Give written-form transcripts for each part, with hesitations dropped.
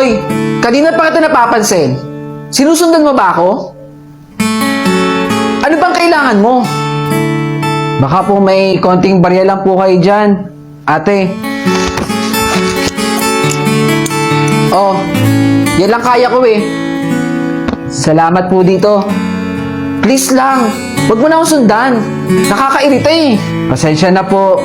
Hoy, kanina pa kita napapansin. Sinusundan mo ba ako? Ano bang kailangan mo? Baka po may konting barya lang po kayo dyan, ate. Oh, yan lang kaya ko eh. Salamat po dito. Please lang, huwag mo na akong sundan. Nakakairita eh. Pasensya na po.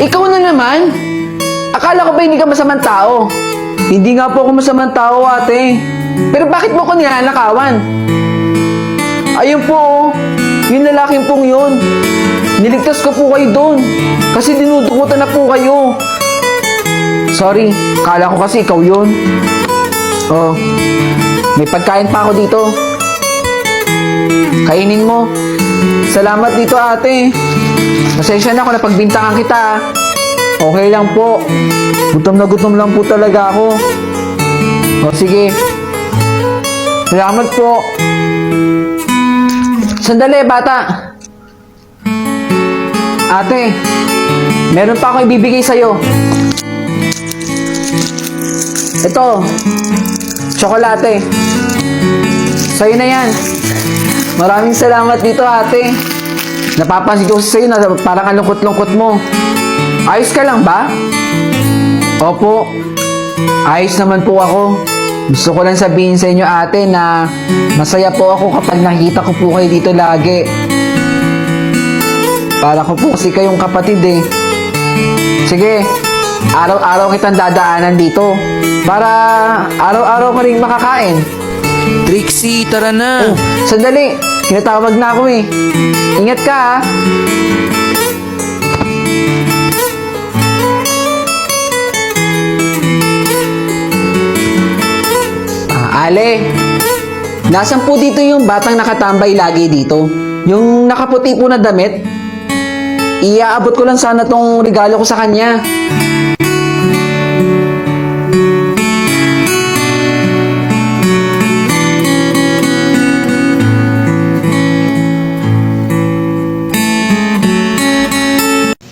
Ikaw na naman. Akala ko ba hindi ka masamang tao? Hindi nga po ako masamang tao, ate. Pero bakit mo ko nilalakawan? Ayun po, oh. Yung lalaking pong yun. Niligtas ko po kayo doon. Kasi dinudukutan na po kayo. Sorry, kala ko kasi ikaw yun. Oh, may pagkain pa ako dito. Kainin mo. Salamat dito, ate. Pasensya na kung napagbintangan kita. Okay lang po. Gutom na gutom lang po talaga ako. O sige. Salamat po. Sandali, bata. Ate, meron pa akong ibibigay sa'yo. Ito, tsokolate. Sa'yo na yan. Maraming salamat dito, ate. Napapansin ko sa'yo na parang ang lungkot-lungkot mo. Ayos ka lang ba? Opo. Ayos naman po ako. Gusto ko lang sabihin sa inyo, ate, na masaya po ako kapag nakikita ko po kayo dito lagi. Para ko po kasi kayong kapatid eh. Sige, araw-araw kitang dadaanan dito. Para araw-araw ka rin makakain. Trixie, tara na. Oh, sandali. Kinatawag na ako eh. Ingat ka ha. Ale, nasan po dito yung batang nakatambay lagi dito? Yung nakaputi po na damit? Iaabot ko lang sana tong regalo ko sa kanya.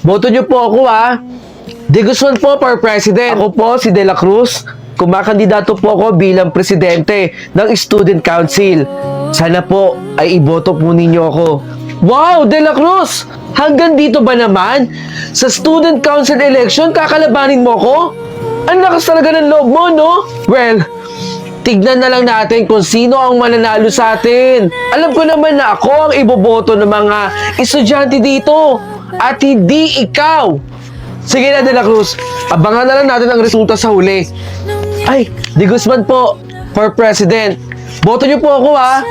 Boto niyo po ako ha. De Guzman po for President. Ako po si De La Cruz. Kumakandidato po ako bilang presidente ng Student Council. Sana po ay iboto po ninyo ako. Wow, De La Cruz! Hanggang dito ba naman? Sa Student Council election, kakalabanin mo ko? Ang lakas talaga ng loob mo, no? Well, tignan na lang natin kung sino ang mananalo sa atin. Alam ko naman na ako ang iboboto ng mga estudyante dito at hindi ikaw. Sige na, De La Cruz. Abangan na lang natin ang resulta sa huli. Ay, De Guzman po for President. Boto niyo po ako, ha?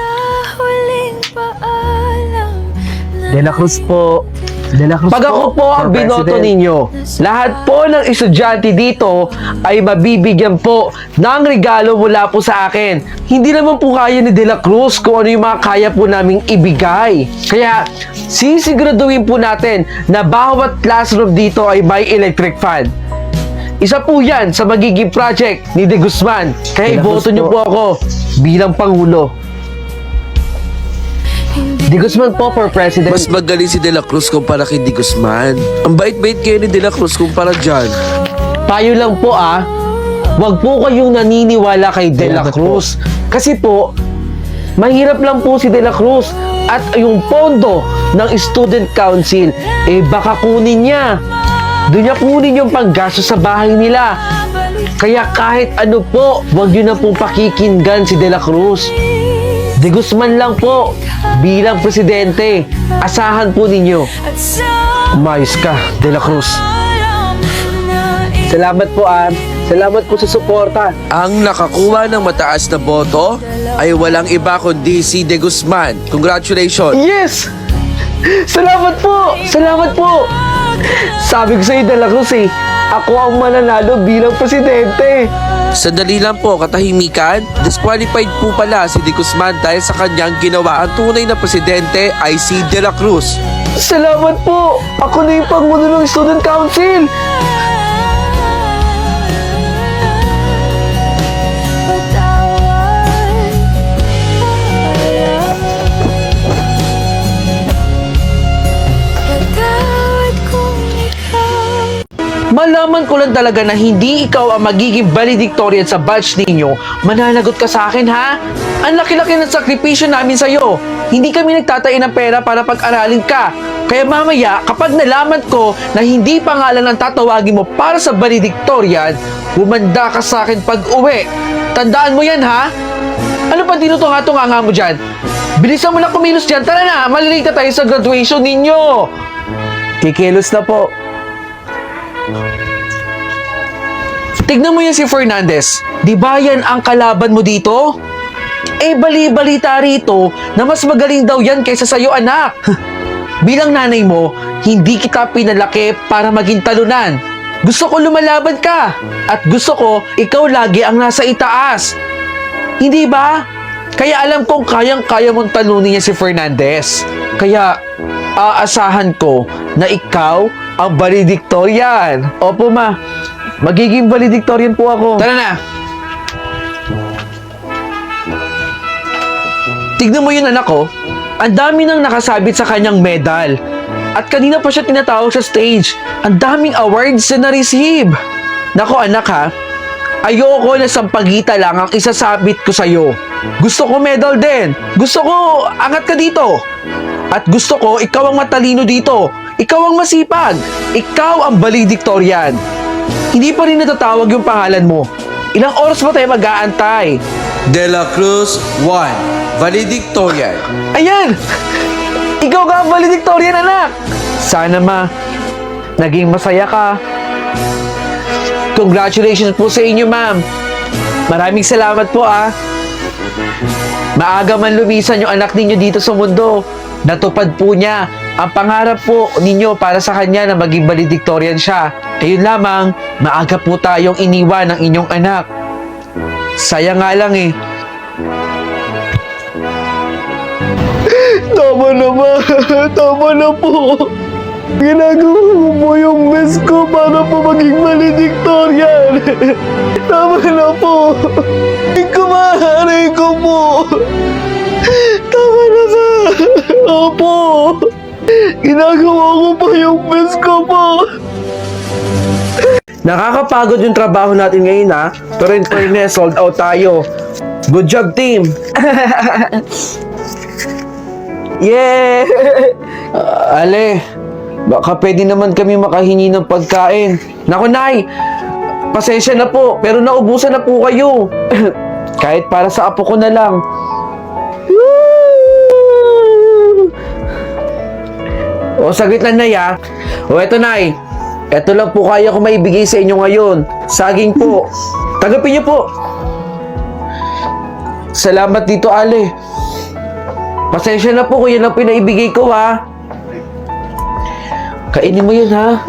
De La Cruz po. De La Cruz. Pag ako po ang binoto ninyo, lahat po ng estudyante dito ay mabibigyan po ng regalo mula po sa akin. Hindi naman po kaya ni De La Cruz kung ano yung mga kaya po naming ibigay. Kaya sisiguraduhin po natin na bawat classroom dito ay may electric fan. Isa po yan sa magiging project ni De Guzman. Kaya iboto niyo po ako bilang Pangulo. De Guzman po for President. Mas magaling si De La Cruz kumpara kay De Guzman. Ang bait-bait kayo ni De La Cruz kumpara dyan. Payo lang po wag po kayong naniniwala kay De La Cruz. Kasi po, mahirap lang po si De La Cruz. At yung pondo ng Student Council, baka kunin niya. Doon niya kunin yung panggasto sa bahay nila. Kaya kahit ano po, wag niyo na pong pakikinggan si De La Cruz. De Guzman lang po bilang presidente. Asahan po ninyo. Umayos ka, De La Cruz. Salamat po, Salamat po sa suporta. Ang nakakuha ng mataas na boto ay walang iba kundi si De Guzman. Congratulations! Yes! Salamat po! Salamat po! Sabi ko sa iyo, De La Cruz ako ang mananalo bilang presidente. Sandali lang po, katahimikan. Disqualified po pala si De Guzman dahil sa kanyang ginawa. Ang tunay na presidente ay si De La Cruz. Salamat po! Ako na yung Pangulo ng Student Council! malaman ko lang talaga na hindi ikaw ang magiging valedictorian sa batch ninyo, mananagot ka sa akin, ha? Ang laki-laki ng sakripisyo namin sa'yo. Hindi kami nagtatain ng pera para pag-aralin ka. Kaya mamaya, kapag nalaman ko na hindi pangalan ang tatawagin mo para sa valedictorian, humanda ka sa akin pag-uwi. Tandaan mo yan, ha? Ano pa tinutunga-tunga mo dyan? Bilisan mo na kumilos dyan. Tara na, malilate na tayo sa graduation ninyo. Kikilos na po. Tignan mo yan si Fernandez. Di ba yan ang kalaban mo dito? Eh, bali-balita rito na mas magaling daw yan kaysa sa'yo, anak. Bilang nanay mo, hindi kita pinalaki para maging talunan. Gusto ko lumalaban ka. At gusto ko, ikaw lagi ang nasa itaas. Hindi ba? Kaya alam kong kayang-kaya mong talunin niya si Fernandez. Kaya, aasahan ko na ikaw ang valedictorian. Opo, ma. Magiging valedictorian po ako. Tara na! Tignan mo yun, anak ko. Ang dami nang nakasabit sa kanyang medal. At kanina pa siya tinatawag sa stage. Ang daming awards na na-receive. Nako, anak, ha? Ayoko na sampagita lang ang isasabit ko sa'yo. Gusto ko medal din. Gusto ko angat ka dito. At gusto ko ikaw ang matalino dito. Ikaw ang masipag. Ikaw ang valedictorian. Hindi pa rin natatawag yung pangalan mo. Ilang oras pa tayo mag-aantay? De La Cruz 1, valedictorian. Ayan! Ikaw ka ang valedictorian, anak! Sana, ma. Naging masaya ka. Congratulations po sa inyo, ma'am. Maraming salamat po, ah. Maaga man lumisan yung anak ninyo dito sa mundo. Natupad po niya ang pangarap po ninyo para sa kanya na maging valedictorian siya. Ayun lamang, maaga po tayong iniwan ng inyong anak. Sayang nga lang eh. Tama na, ma. Tama na po. Ginagawa ko po yung best ko para po maging valedictorian. Tama na po. Kumaharay ko po. Tama na, sa. Opo. Ginagawa ko po yung best ko po. Nakakapagod yung trabaho natin ngayon, ha? Pero in fairness, sold out tayo. Good job, team. Yeah! Ale, baka pwede naman kami makahingi ng pagkain. Naku, Nay! Pasensya na po, pero naubusan na po kayo. Kahit para sa apo ko na lang. O, saglit lang, Nay, ha? O, eto, Nay. Eto lang po kaya ko maibigay sa inyo ngayon. Saging po. Tanggapin niyo po. Salamat dito, Ale. Pasensya na po kung yan ang pinaibigay ko, ha? Kainin mo yun, ha?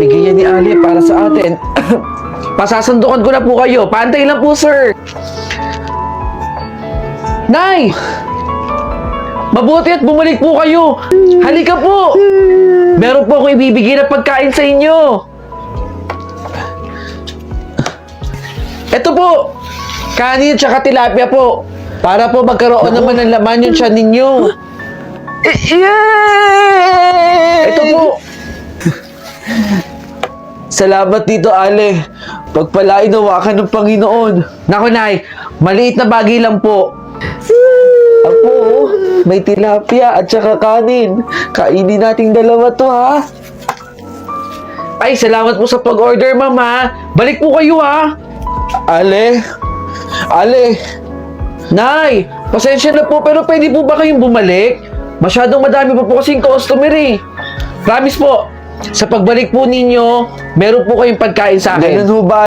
Bigay yan ni Ali para sa atin. Pasasandukan ko na po kayo. Pantay lang po, sir. Nay! Mabuti at bumalik po kayo. Halika po. Meron po akong ibibigay na pagkain sa inyo. Ito po. Kanin at saka tilapia po. Para po magkaroon naman ng laman yung tiyan ninyo. Ito po. Salamat dito, Ale. Pagpalain nawa ka ng Panginoon. Naku, Nay. Maliit na bagay lang po. Apo, may tilapia at saka kanin. Kainin nating dalawa to, ha? Ay, salamat po sa pag-order, Mama. Balik po kayo, ha? Ale. Nay, pasensya na po, pero pwede po ba kayong bumalik? Masyadong madami pa po kasing customer, eh. Promise po, sa pagbalik po ninyo, meron po kayong pagkain sa akin. Ganun ho ba?